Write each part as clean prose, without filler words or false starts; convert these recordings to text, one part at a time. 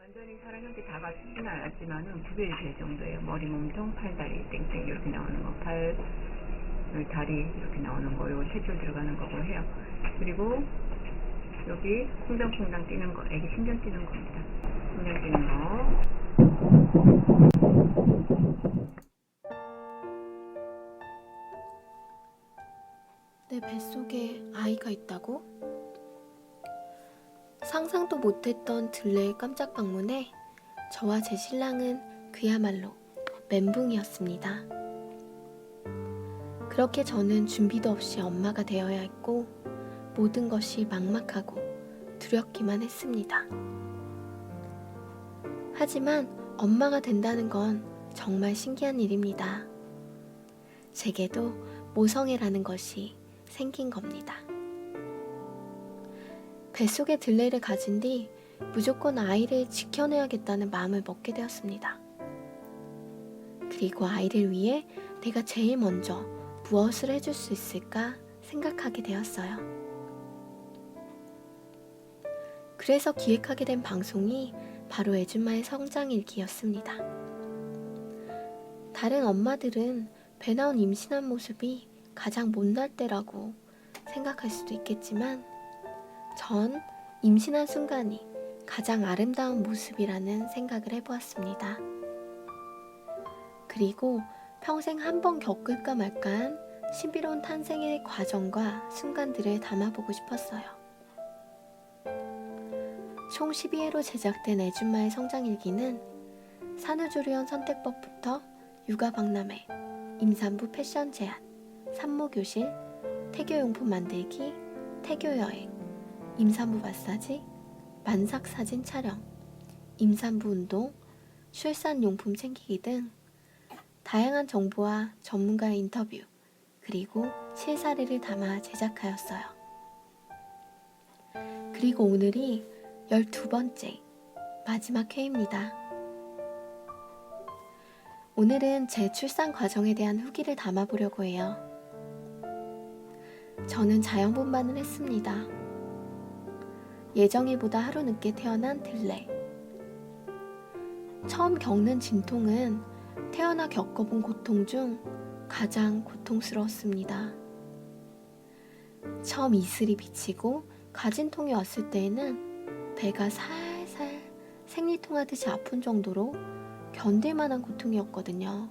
완전히 사람 형태 다 같지는 않았지만은 구별이 될 정도예요. 머리, 몸통, 팔다리, 땡땡 이렇게 나오는 거, 팔, 여기 다리 이렇게 나오는 거, 요거 세 줄 들어가는 거고 해요. 그리고 여기 콩당콩당 뛰는 거, 애기 심장 뛰는 겁니다. 심장 뛰는 거. 내 뱃속에 아이가 있다고? 상상도 못했던 들레의 깜짝 방문에 저와 제 신랑은 그야말로 멘붕이었습니다. 그렇게 저는 준비도 없이 엄마가 되어야 했고 모든 것이 막막하고 두렵기만 했습니다. 하지만 엄마가 된다는 건 정말 신기한 일입니다. 제게도 모성애라는 것이 생긴 겁니다. 뱃속에 들레를 가진 뒤 무조건 아이를 지켜내야겠다는 마음을 먹게 되었습니다. 그리고 아이를 위해 내가 제일 먼저 무엇을 해줄 수 있을까 생각하게 되었어요. 그래서 기획하게 된 방송이 바로 애줌마의 성장일기였습니다. 다른 엄마들은 배 나온 임신한 모습이 가장 못날 때라고 생각할 수도 있겠지만 전 임신한 순간이 가장 아름다운 모습이라는 생각을 해보았습니다. 그리고 평생 한 번 겪을까 말까한 신비로운 탄생의 과정과 순간들을 담아보고 싶었어요. 총 12회로 제작된 애줌마의 성장일기는 산후조리원 선택법부터 육아박람회, 임산부 패션 제안, 산모교실, 태교용품 만들기, 태교여행, 임산부 마사지, 만삭사진 촬영, 임산부 운동, 출산용품 챙기기 등 다양한 정보와 전문가의 인터뷰, 그리고 실사례를 담아 제작하였어요. 그리고 오늘이 12번째 마지막 회입니다. 오늘은 제 출산 과정에 대한 후기를 담아보려고 해요. 저는 자연분만을 했습니다. 예정일보다 하루 늦게 태어난 들레. 처음 겪는 진통은 태어나 겪어본 고통 중 가장 고통스러웠습니다. 처음 이슬이 비치고 가진통이 왔을 때에는 배가 살살 생리통하듯이 아픈 정도로 견딜만한 고통이었거든요.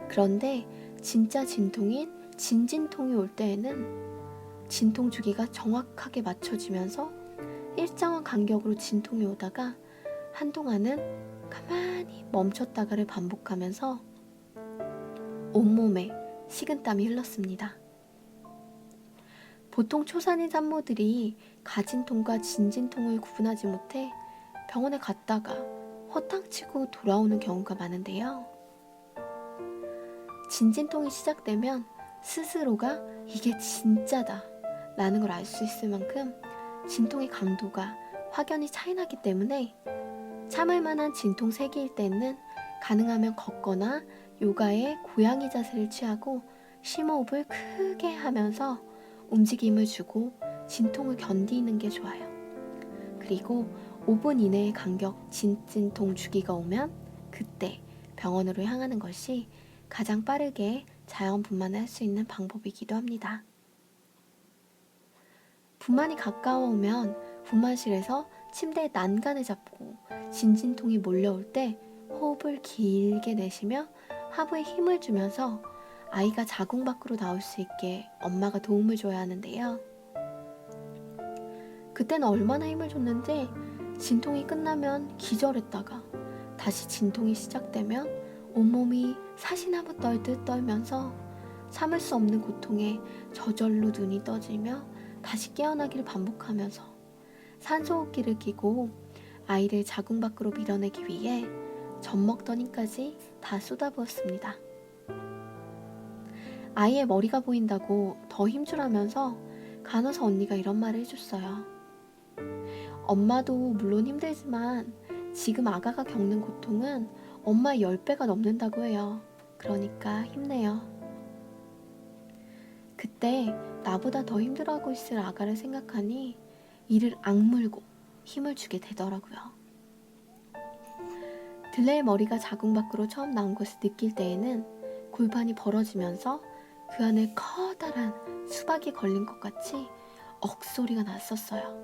그런데 진짜 진통인 진진통이 올 때에는 진통 주기가 정확하게 맞춰지면서 일정한 간격으로 진통이 오다가 한동안은 가만히 멈췄다가를 반복하면서 온몸에 식은땀이 흘렀습니다. 보통 초산인 산모들이 가진통과 진진통을 구분하지 못해 병원에 갔다가 허탕치고 돌아오는 경우가 많은데요. 진진통이 시작되면 스스로가 이게 진짜다 라는 걸 알 수 있을 만큼 진통의 강도가 확연히 차이나기 때문에 참을 만한 진통 세기일 때는 가능하면 걷거나 요가의 고양이 자세를 취하고 심호흡을 크게 하면서 움직임을 주고 진통을 견디는 게 좋아요. 그리고 5분 이내의 간격 진통 주기가 오면 그때 병원으로 향하는 것이 가장 빠르게 자연분만을 할 수 있는 방법이기도 합니다. 분만이 가까워오면 분만실에서 침대에 난간을 잡고 진진통이 몰려올 때 호흡을 길게 내쉬며 하부에 힘을 주면서 아이가 자궁 밖으로 나올 수 있게 엄마가 도움을 줘야 하는데요. 그때는 얼마나 힘을 줬는지 진통이 끝나면 기절했다가 다시 진통이 시작되면 온몸이 사시나무 떨듯 떨면서 참을 수 없는 고통에 저절로 눈이 떠지며 다시 깨어나기를 반복하면서 산소호흡기를 끼고 아이를 자궁 밖으로 밀어내기 위해 젖먹던 힘까지 다 쏟아부었습니다. 아이의 머리가 보인다고 더 힘주라면서 간호사 언니가 이런 말을 해줬어요. 엄마도 물론 힘들지만 지금 아가가 겪는 고통은 엄마의 10배가 넘는다고 해요. 그러니까 힘내요. 그때 나보다 더 힘들어하고 있을 아가를 생각하니 이를 악물고 힘을 주게 되더라고요. 들레의 머리가 자궁 밖으로 처음 나온 것을 느낄 때에는 골반이 벌어지면서 그 안에 커다란 수박이 걸린 것 같이 억소리가 났었어요.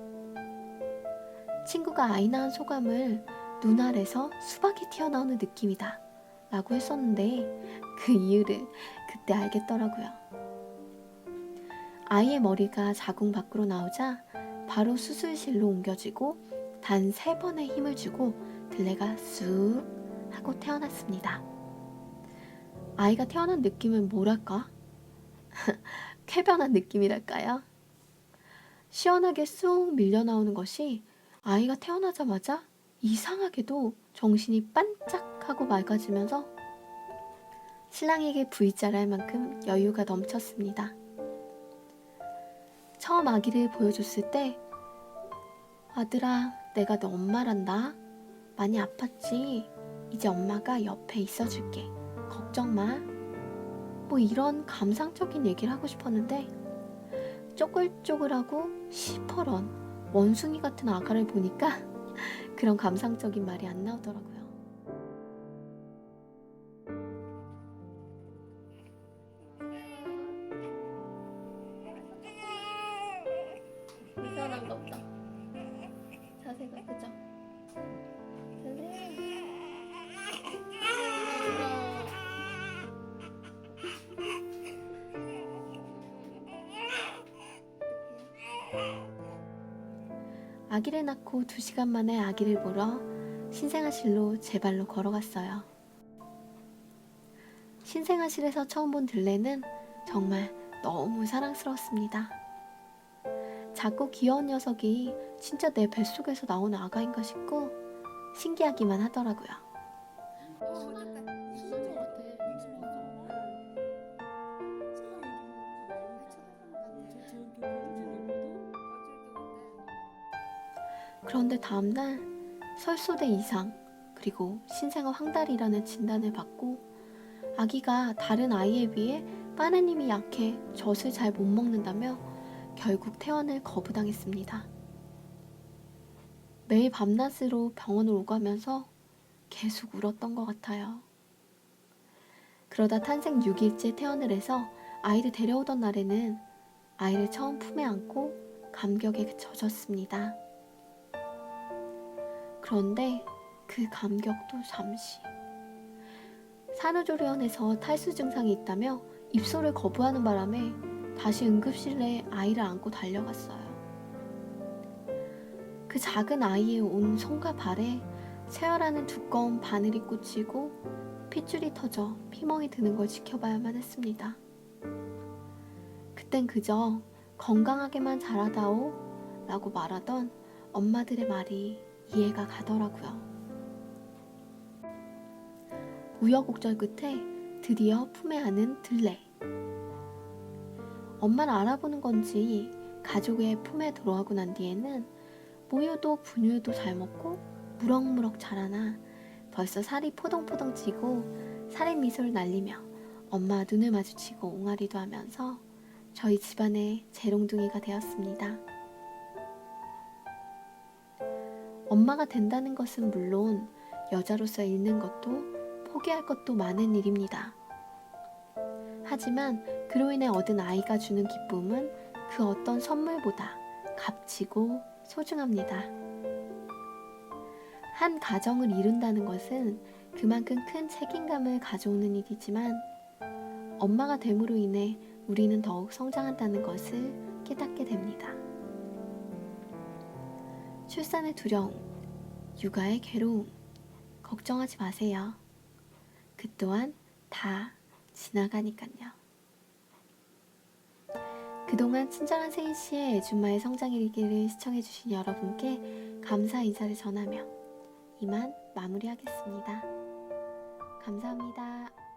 친구가 아이 낳은 소감을 눈 아래서 수박이 튀어나오는 느낌이다 라고 했었는데 그 이유를 그때 알겠더라고요. 아이의 머리가 자궁 밖으로 나오자 바로 수술실로 옮겨지고 단 3번의 힘을 주고 들레가 쑥 하고 태어났습니다. 아이가 태어난 느낌은 뭐랄까? 쾌변한 느낌이랄까요? 시원하게 쑥 밀려나오는 것이 아이가 태어나자마자 이상하게도 정신이 반짝하고 맑아지면서 신랑에게 V자를 할 만큼 여유가 넘쳤습니다. 처음 아기를 보여줬을 때 아들아, 내가 너 엄마란다. 많이 아팠지? 이제 엄마가 옆에 있어줄게. 걱정 마. 뭐 이런 감상적인 얘기를 하고 싶었는데 쪼글쪼글하고 시퍼런 원숭이 같은 아가를 보니까 그런 감상적인 말이 안 나오더라고요. 불편한가 보다. 자세가 그죠? 아기를 낳고 2시간 만에 아기를 보러 신생아실로 제 발로 걸어갔어요. 신생아실에서 처음 본 들레는 정말 너무 사랑스러웠습니다. 작고 귀여운 녀석이 진짜 내 뱃속에서 나온 아가인가 싶고 신기하기만 하더라고요. 그런데 다음날 설소대 이상 그리고 신생아 황달이라는 진단을 받고 아기가 다른 아이에 비해 빠느님이 약해 젖을 잘 못 먹는다며 결국 퇴원을 거부당했습니다. 매일 밤낮으로 병원을 오가면서 계속 울었던 것 같아요. 그러다 탄생 6일째 퇴원을 해서 아이를 데려오던 날에는 아이를 처음 품에 안고 감격에 젖었습니다. 그런데 그 감격도 잠시. 산후조리원에서 탈수 증상이 있다며 입소를 거부하는 바람에 다시 응급실에 아이를 안고 달려갔어요. 그 작은 아이의 온 손과 발에 세열하는 두꺼운 바늘이 꽂히고 핏줄이 터져 피멍이 드는 걸 지켜봐야만 했습니다. 그땐 그저 건강하게만 자라다오 라고 말하던 엄마들의 말이 이해가 가더라고요. 우여곡절 끝에 드디어 품에 안은 들레. 엄마를 알아보는 건지 가족의 품에 들어가고 난 뒤에는 모유도 분유도 잘 먹고 무럭무럭 자라나 벌써 살이 포동포동 찌고 살인 미소를 날리며 엄마 눈을 마주치고 옹알이도 하면서 저희 집안의 재롱둥이가 되었습니다. 엄마가 된다는 것은 물론 여자로서 잃는 것도 포기할 것도 많은 일입니다. 하지만 그로 인해 얻은 아이가 주는 기쁨은 그 어떤 선물보다 값지고 소중합니다. 한 가정을 이룬다는 것은 그만큼 큰 책임감을 가져오는 일이지만 엄마가 됨으로 인해 우리는 더욱 성장한다는 것을 깨닫게 됩니다. 출산의 두려움, 육아의 괴로움, 걱정하지 마세요. 그 또한 다 지나가니깐요. 그동안 친절한 세인씨의 애줌마의 성장일기를 시청해주신 여러분께 감사 인사를 전하며 이만 마무리하겠습니다. 감사합니다.